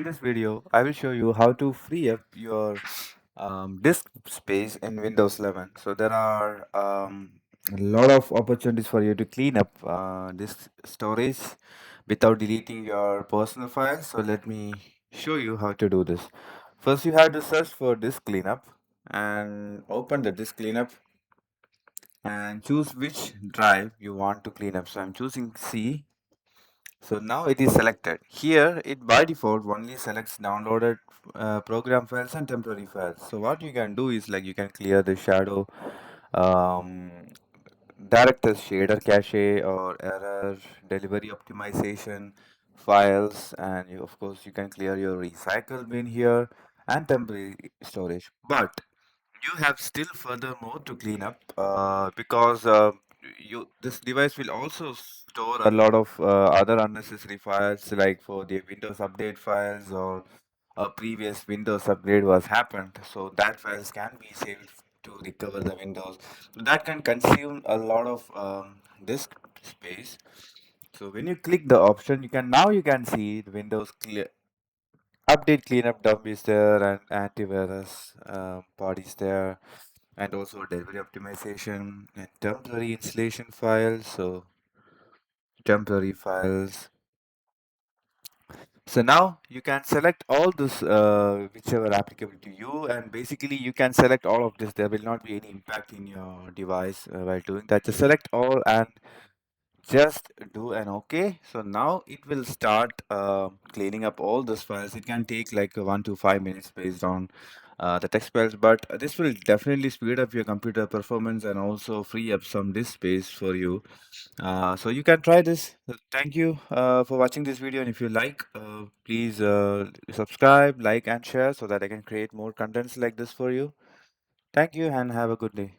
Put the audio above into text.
this video, I will show you how to free up your disk space in Windows 11. So there are a lot of opportunities for you to clean up disk storage without deleting your personal files. So let me show you how to do this. First, you have to search for disk cleanup and open the disk cleanup and choose which drive you want to clean up. So I'm choosing C. So now it is selected. Here it by default only selects downloaded program files and temporary files. So what you can do is like you can clear the shadow um, directors shader cache or error delivery optimization files, and of course you can clear your recycle bin here and temporary storage. But you have still further more to clean up because you this device will also store a lot of other unnecessary files like for the Windows update files or a previous Windows upgrade was happened. So that files can be saved to recover the Windows. So that can consume a lot of disk space. So when you click the option, you can see the Windows clear update cleanup dump is there and antivirus part is there and also delivery optimization and temporary installation files. So temporary files. So now you can select all this whichever applicable to you, and basically you can select all of this. There will not be any impact in your device while doing that. Just select all and just do an OK. So now it will start cleaning up all those files. It can take like 1 to 5 minutes based on the text files, but this will definitely speed up your computer performance and also free up some disk space for you. So you can try this. Thank you for watching this video, and if you like, please subscribe, like, and share so that I can create more contents like this for you. Thank you and have a good day.